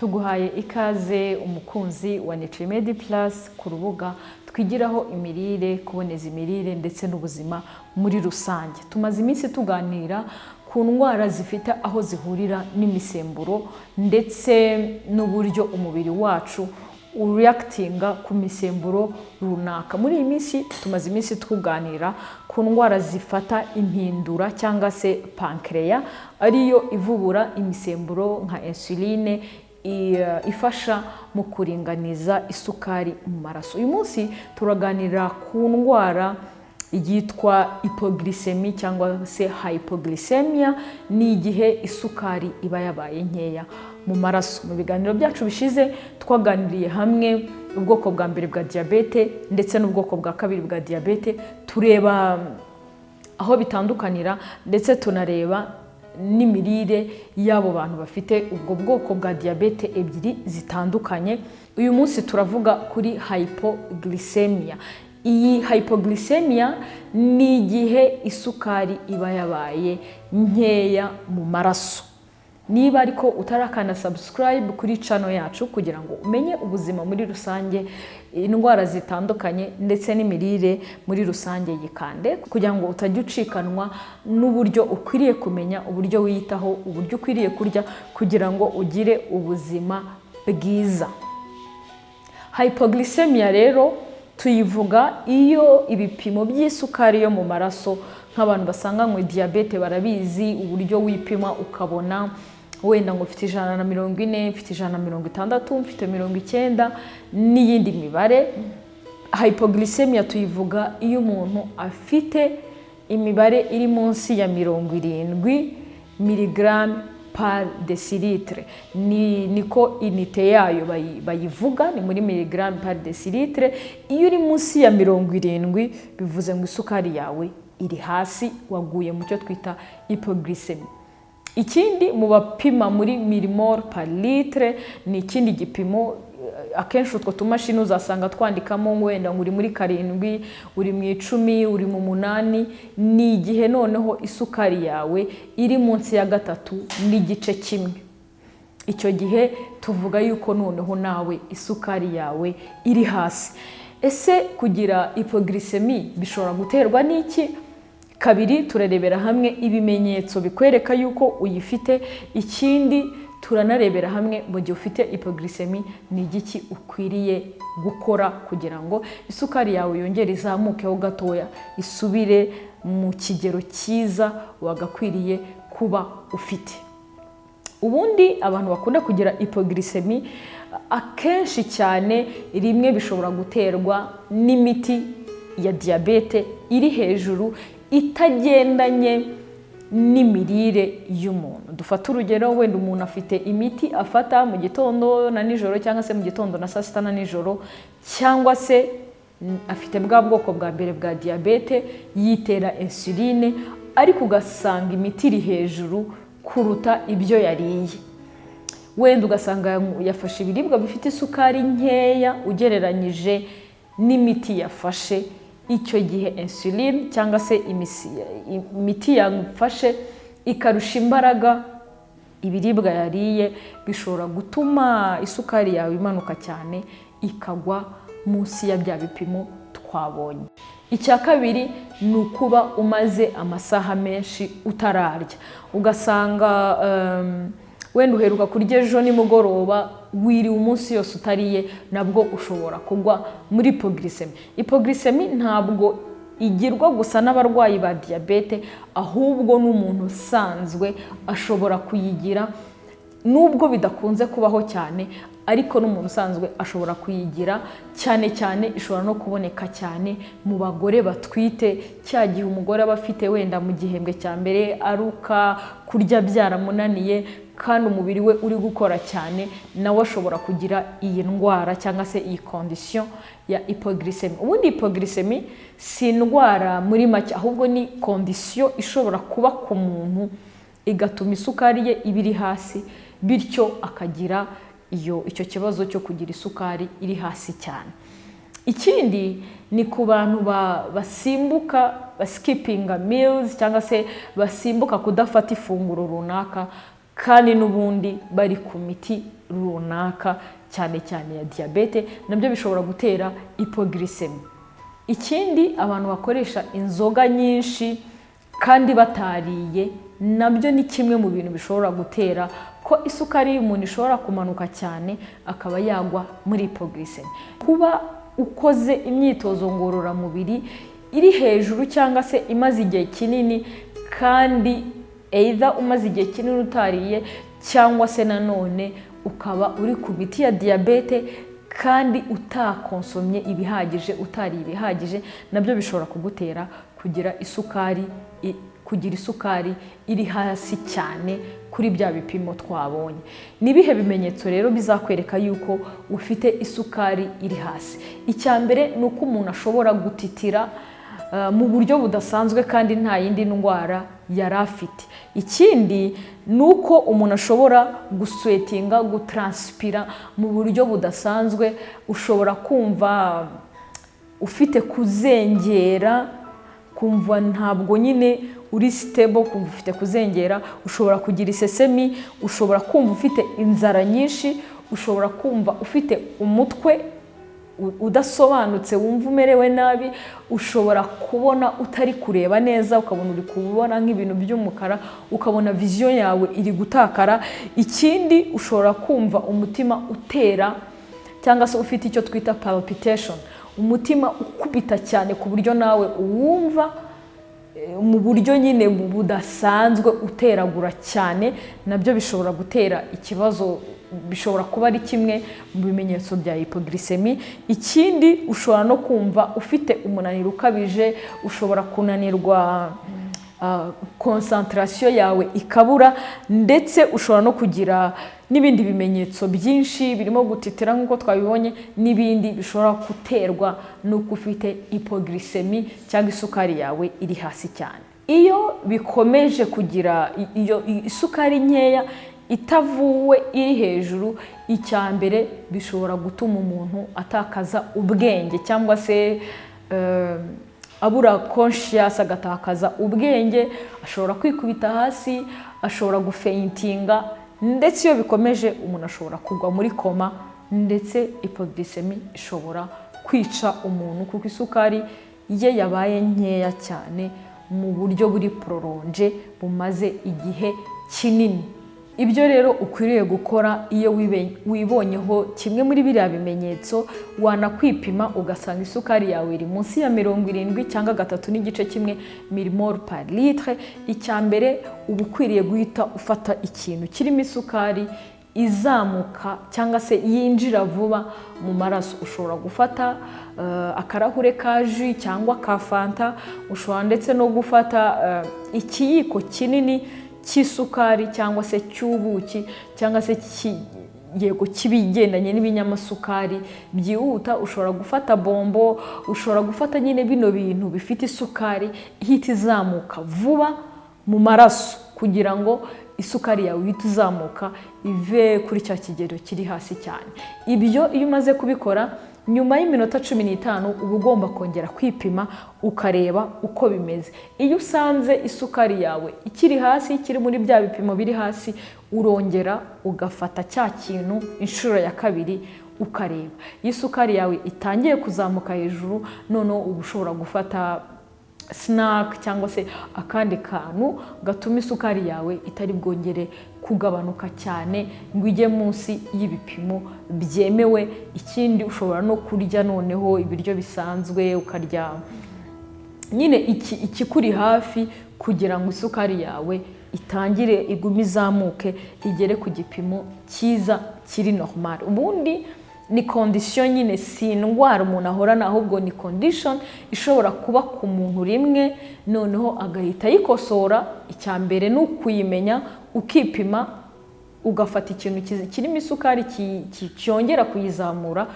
tuguhaye ikaze umukunzi wa Nutrimed Plus ku rubuga twigiraho imirire, kuboneza imirire ndetse n'ubuzima muri rusange. Tumaze iminsi tuganira ku ndwara zifite aho zihurira n'imisemburo ndetse n'uburyo umubiri wacu ureactinga ku misemburo runaka. Muri iyi minsi tumaze iminsi tuganira ku ndwara zifata impindura cyangwa se pancreas, ariyo ivubura imisemburo nka insuline ifasha mu kuringaniza isukari mu maraso. Uyu munsi turaganira ku ndwara yitwa hypoglycemia cyangwa se hypoglycemia, ni igihe isukari iba yabaye nkeya mu maraso. Mu biganiro byacu bishize twaganiriye hamwe ubwoko bwa mbere bwa diabete ndetse n'ubwoko bwa kabiri bwa diabete, tureba aho bitandukanira ndetse tunareba n'imirire y'abo bantu bafite ubwo bwoko bwa diabete ebyiri zitandukanye. Uyu munsi turavuga kuri hypoglycemia. Iyi hypoglycemia ni igihe isukari iba yabaye nkeya mu maraso. Niba ariko utarakanda subscribe kuri channel yacu kugira ngo umenye ubuzima muri rusange, indwara zitandukanye ndetse n'imirire muri rusange, yikande kugira ngo utajya ucikanwa n'uburyo ukwiriye kumenya uburyo wiyitaho, uburyo ukwiriye kurya kugira ngo ugire ubuzima bwiza. Hypoglycemia rero tuyivuga iyo ibipimo by'isukari yo mu maraso, nk'abantu basanganywe diabete barabizi uburyo wipima ukabona wenda ngo ufite 140, ufite 160, ufite 90 n'iyindi mibare. Hypoglycemia tuyivuga iyo umuntu afite imibare iri munsi ya 70 mg par decilitre, niko unite yayo bayivuga, ni muri miligram par decilitre. Iyo uri munsi ya 70 bivuze ngo isukari yawe iri hasi, waguye mu cyo twita hypoglycemia. Ikindi mu bapima muri millimole par litre, ni ikindi gipimo. Akenshi utwo tumashini uzasanga twandikamo wenda ngo uri muri 7, uri mu 10, uri mu 8, ni igihe noneho isukari yawe iri munsi ya 3.1. Icyo gihe tuvuga yuko noneho nawe isukari yawe iri hasi. Ese kugira hypoglycemia bishobora guterwa n'iki? Kabiri, turarebera hamwe ibimenyetso bikwereka yuko uyifite. Ikindi, turanarebera hamwe mu gihe ufite hypoglycemia ni igiki ukwiriye gukora kugira ngo isukari yawe yongere izamukeho gatoya, isubire mu kigero cyiza wagakwiriye kuba ufite. Ubundi abantu bakunda kugira hypoglycemia akenshi cyane rimwe bishobora guterwa n'imiti ya diabete iri hejuru itagendanye n'imirire y'umuntu. Dufata urugero, wenda umuntu afite imiti afata mu gitondo na nijoro, cyangwa se mu gitondo na saa sita na nijoro, cyangwa se afite bwa bwoko bwa mbere bwa diabete yitera insuline, ariko ugasanga imiti iri hejuru kuruta ibyo yariye. Wenda ugasanga yafashe ibiribwa bifite isukari nkeya ugereranyije n'imiti yafashe. Icyo gihe insuline cyangwa se imiti yafashe ikarusha imbaraga ibiribwa yariye, bishobora gutuma isukari yawe imanuka cyane ikagwa munsi ya bya bipimo twabonye. Icya kabiri ni ukuba umaze amasaha menshi utararya. Ugasanga wenda uheruka kurya ejo nimugoroba, wiriwe umunsi yose utariye, nabwo ushobora kugwa muri hypoglycemia. Hypoglycemia ntabwo igirwa gusa n'abarwayi ba diabete, ahubwo n'umuntu usanzwe ashobora kuyigira, nubwo bidakunze kubaho cyane, ariko n'umuntu usanzwe ashobora kuyigira. Cyane cyane ishobora no kuboneka cyane mu bagore batwite, cya gihe umugore aba afite wenda mu gihembwe cya mbere aruka kurya byaramunaniye kandi umubiri we uri gukora cyane, nawe ashobora kugira iyi ndwara cyangwa se iyi condition ya hypoglycemia. Ubundi hypoglycemia si indwara muri make, ahubwo ni condition ishobora kuba ku muntu igatuma isukari ye ibiri hasi, bityo akagira icyo kibazo cyo kugira isukari iri hasi cyane. Ikindi ni ku bantu basimbuka, baskipinga meals cyangwa se basimbuka kudafata ifunguro runaka kandi n'ubundi bari ku miti runaka cyane cyane ya diyabete, nabyo bishobora gutera hypoglycemia. Ikindi, abantu bakoresha inzoga nyinshi kandi batariye, nabyo ni kimwe mu bintu bishobora gutera ko isukari y'umuntu ishobora kumanuka cyane akaba yagwa muri hypoglycemia. Kuba ukoze imyitozo ngororamubiri iri hejuru cyangwa se imaze igihe kinini, kandi either umaze igihe kinini utariye cyangwa se nanone ukaba uri ku miti ya diyabete kandi utakonsomye ibihagije, utariye ibihagije, nabyo bishobora kugutera kugira isukari iri hasi cyane kuri bya bipimo twabonye. Nibihe bimenyetso rero bizakwereka yuko ufite isukari iri hasi? Icya mbere ni uko umuntu ashobora gutitira mu buryo budasanzwe kandi nta yindi ndwara yari afite. Ikindi ni uko umuntu ashobora guswetinga, gutranspira mu buryo budasanzwe, ushobora kumva ufite kuzengera, kumva ntabwo nyine uri stable, kumva ufite kuzengera, ushobora kugira isesemi, ushobora kumva ufite inzara nyinshi, ushobora kumva ufite umutwe udasobanutse wumva umerewe nabi, ushobora kubona utari kureba neza, ukabona uri kubona nk'ibintu by'umukara, ukabona vision yawe iri gutakara. Ikindi, ushobora kumva umutima utera cyangwa se ufite icyo twita palpitation, umutima ukubita cyane ku buryo nawe uwumva mu buryo nyine budasanzwe uteragura cyane, nabyo bishobora gutera ikibazo, bishobora kuba ari kimwe mu bimenyetso bya hypoglycemia. Ikindi, ushobora no kumva ufite umunaniro ukabije, ushobora kunanirwa, concentration yawe ikabura, ndetse ushobora no kugira n'ibindi bimenyetso byinshi birimo gutitira nk'uko twabibonye, n'ibindi bishobora guterwa n'uko ufite hypoglycemia cyangwa isukari yawe iri hasi cyane. Iyo bikomeje kugira iyo isukari nkeya itavuwe iri hejuru, icya mbere bishobora gutuma umuntu atakaza ubwenge cyangwa se abura conscious, agatakaza ubwenge, ashobora kwikubita hasi, ashobora gufeintinga, ndetse iyo bikomeje umuntu ashobora kugwa muri koma, ndetse hypoglycemia ishobora kwica umuntu kuko isukari ye yabaye nkeya cyane mu buryo buri prolonge, bumaze igihe kinini. Ibyo rero ukwiriye gukora iyo wibonyeho kimwe muri biriya bimenyetso, wanakwipima ugasanga isukari yawe iri munsi ya 70 cyangwa 3.1 millimol par litre. Icya mbere, uba ukwiriye guhita ufata ikintu kirimo isukari izamuka cyangwa se yinjira vuba mu maraso. Ushobora gufata akarahure ka jus cyangwa ka fanta, ushobora ndetse no gufata ikiyiko kinini cy'isukari cyangwa se cy'ubuki cyangwa se yego kibigendanye n'ibinyamasukari byihuta. Ushobora gufata bombo, ushobora gufata nyine bino bintu bifite isukari ihita izamuka vuba mu maraso kugira ngo isukari yawe ihita izamuka ive kuri cya kigero kiri hasi cyane. Ibyo iyo umaze kubikora, nyuma y'iminota 15 uba ugomba kongera kwipima ukareba uko bimeze. Iyo usanze isukari yawe ikiri hasi, ikiri muri bya bipimo biri hasi, urongera ugafata cya kintu inshuro ya kabiri ukareba. Iyo isukari yawe itangiye kuzamuka hejuru, noneho uba ushobora gufata snack cyangwa se akandi kantu gatuma isukari yawe itari bwongere kugabanuka cyane ngo ijye munsi y'ibipimo byemewe. Ikindi, ushobora no kurya noneho ibiryo bisanzwe, ukarya nyine ikikuri hafi kugira ngo isukari yawe itangire igume izamuke igere ku gipimo cyiza kiri normal. Ubundi ni condition nyine, si indwara umuntu ahorana, ahubwo ni condition ishobora kuba ku muntu rimwe noneho agahita yikosora. Icya mbere ni ukuyimenya, ukipima, ugafata ikintu kirimo isukari cyongera kuyizamura.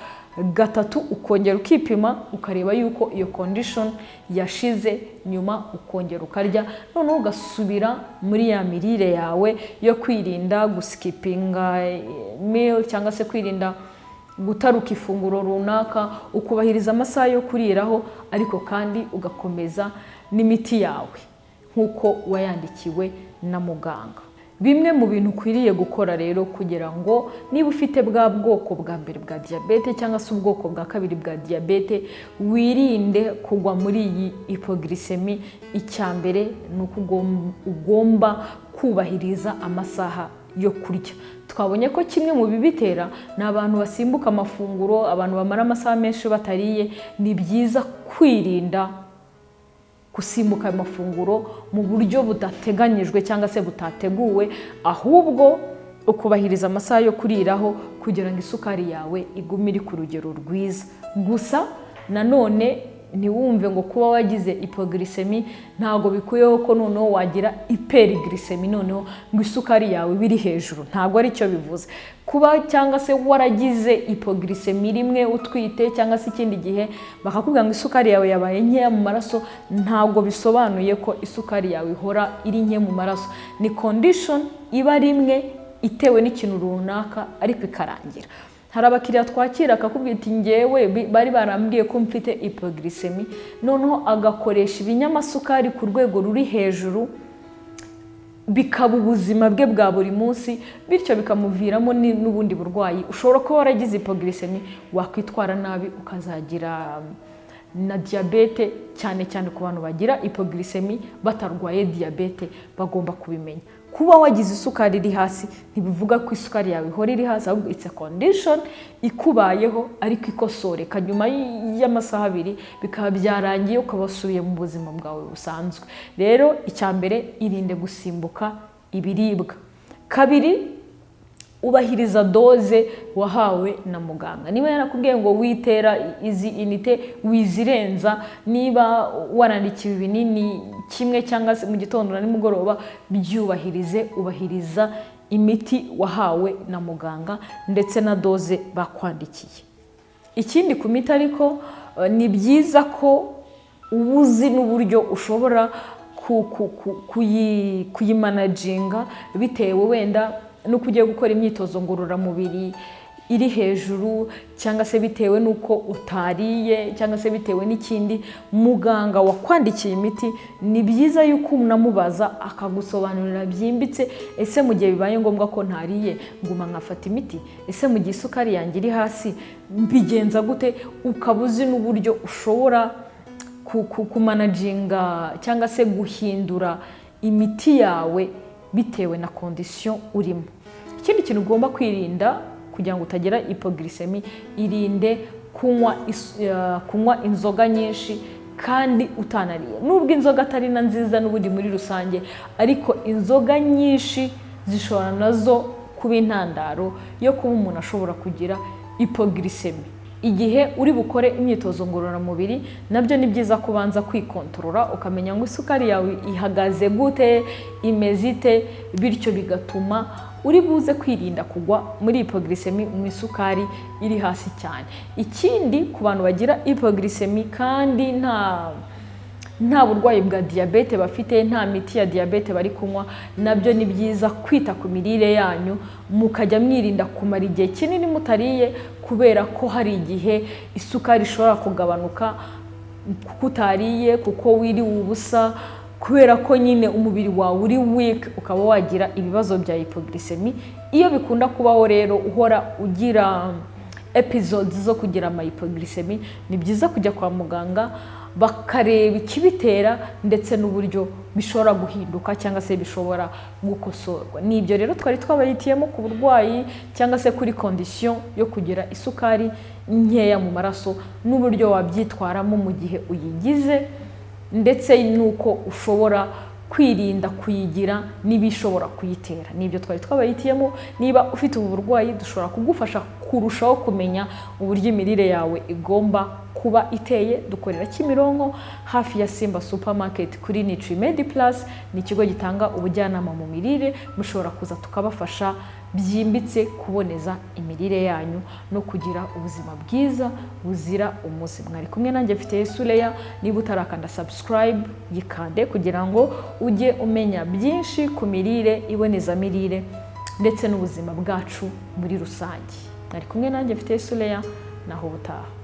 Gatatu, ukongera ukipima ukareba yuko iyo condition yashize, nyuma ukongera ukarya, noneho ugasubira muri ya mirire yawe yo kwirinda guskipinga meal cyangwa se kwirinda gutaruka ifunguro runaka, ukubahiriza amasaha yo kuriraho, ariko kandi ugakomeza n'imiti yawe nk'uko wayandikiwe na muganga. Bimwe mu bintu ukwiriye gukora rero kugira ngo niba ufite bwa bwoko bwa mbere bwa diyabete cyangwa se ubwoko bwa kabiri bwa diyabete wirinde kugwa muri iyi hypoglycemie, icya mbere ni uko ugomba kubahiriza amasaha yo kurya. Twabonye ko kimwe mu bibitera ni abantu basimbuka amafunguro, abantu bamara amasaha menshi batariye. Ni byiza kwirinda gusimbuka amafunguro mu buryo budateganyijwe cyangwa se butateguwe, ahubwo ukubahiriza amasaha yo kuriraho kugira ngo isukari yawe igume iri ku rugero rwiza. Gusa nanone ntiwumve ngo kuba wagize hypoglycemie ntago bikuyeho ko noneho wagira hyperglycemie, noneho ngo isukari yawe biri hejuru. Ntago ari cyo bivuze. Kuba cyangwa se waragize hypoglycemie rimwe utwite cyangwa se ikindi gihe bakakubwira ngo isukari yawe yabaye nkeya mu maraso, ntago bisobanuye ko isukari yawe ihora iri nke mu maraso. Ni condition iba rimwe itewe n'ikintu runaka ariko ikarangira. Hari abakiriya twakira akakubwira ati ngewe bari barambwiye ko mfite hypoglycemie, noneho agakoresha ibinyamasukari ku rwego ruri hejuru, bikaba ubuzima bwe bwa buri munsi, bityo bikamuviramo n'ubundi burwayi. Ushobora kuba waragize hypoglycemie wakwitwara nabi ukazagira na diabete, cyane cyane ku bantu bagira hypoglycemie batarwaye diabete bagomba kubimenya. Kuba wagize isukari iri hasi ntibivuga ko isukari yawe ihora iri hasi, ahubwo it's a condition ikubayeho ariko ikosoreka nyuma y'amasaha 2 bikaba byarangiye ukabasubiye mu buzima bwawe busanzwe. Rero icya mbere irinde gusimbuka ibiribwa. Kabiri, ubahiriza doze wahawe na muganga. Niba yarakubwiye ngo witera izi inite wizirenza, niba warandikiwe ibinini kimwe cyangwa se mu gitondo na nimugoroba, byubahirize. Ubahiriza imiti wahawe na muganga ndetse na doze bakwandikiye. Ikindi ku miti ariko ni byiza ko ubuzi n'uburyo ushobora kuyimanaginga bitewe wenda nuko ugiye gukora imyitozo ngororamubiri iri hejuru, cyangwa se bitewe nuko utariye, cyangwa se bitewe n'ikindi muganga wakwandikiye imiti. Ni byiza yuko unamubaza akagusobanurira byimbitse, ese mu gihe bibaye ngombwa ko ntariye nguma nkafata imiti, ese mu gihe isukari yanjye iri hasi mbigenza gute. Ukabuzi n'uburyo ushobora kumanaginga cyangwa se guhindura imiti yawe bitewe na condition urimo. Ikindi kintu ugomba kwirinda kugira ngo utagira hypoglycemie, irinde kunywa inzoga nyinshi kandi utanariye. Nubwo inzoga atari na nziza n'ubundi muri rusange, ariko inzoga nyinshi zishobora nazo kuba intandaro yo kuba umuntu ashobora kugira hypoglycemie. Igihe uri bukore imyitozo ngororamubiri nabyo ni byiza kubanza kwikontorora, ukamenya ngo isukari yawe ihagaze gute, imeze ite, bityo bigatuma uri buze kwirinda kugwa muri hypoglycemie mu isukari iri hasi cyane. Ikindi ku bantu bagira hypoglycemie kandi nta burwayi bwa diabete bafite, nta miti ya diabete bari kunywa, nabyo ni byiza kwita ku mirire yanyu, mukajya mwirinda kumara igihe kinini mutariye, kubera ko hari igihe isukari ishobora kugabanuka kuko utariye, kuko wiriwe ubusa, kubera ko nyine umubiri wawe uri weak, ukaba wagira ibibazo bya hypoglycemie. Iyo bikunda kubaho rero uhora ugira episodes zo kugira hypoglycemie, ni byiza kujya kwa muganga bakareba ikibitera ndetse n'uburyo bishobora guhinduka cyangwa se bishobora gukosorwa. Nibyo rero twari twabayitiyemo ku burwayi cyangwa se kuri condition yo kugira isukari nkeya mu maraso, n'uburyo wabyitwaramo mu gihe uyigize, ndetse nuko ushobora kwirinda kuyigira n'ibishobora kuyitera. Nibyo twari twabayitiyemo. Niba ufite ubu burwayi dushobora kugufasha kurushaho kumenya uburyo imirire yawe igomba kuba iteye. Dukorera Kimironko hafi ya Simba Supermarket kuri Nutrimedi Plus. Ni ikigo gitanga ubujyanama mu mirire, mushobora kuza tukabafasha byimbitse kuboneza imirire yanyu no kugira ubuzima bwiza buzira umuze. Mwari kumwe nanjye mfite Yesu Leya. Niba utarakanda subscribe yikande kugira ngo ujye umenya byinshi ku mirire, iboneza mirire ndetse n'ubuzima bwacu muri rusange. Mwari kumwe nanjye mfite Yesu Leya, naho ubutaha.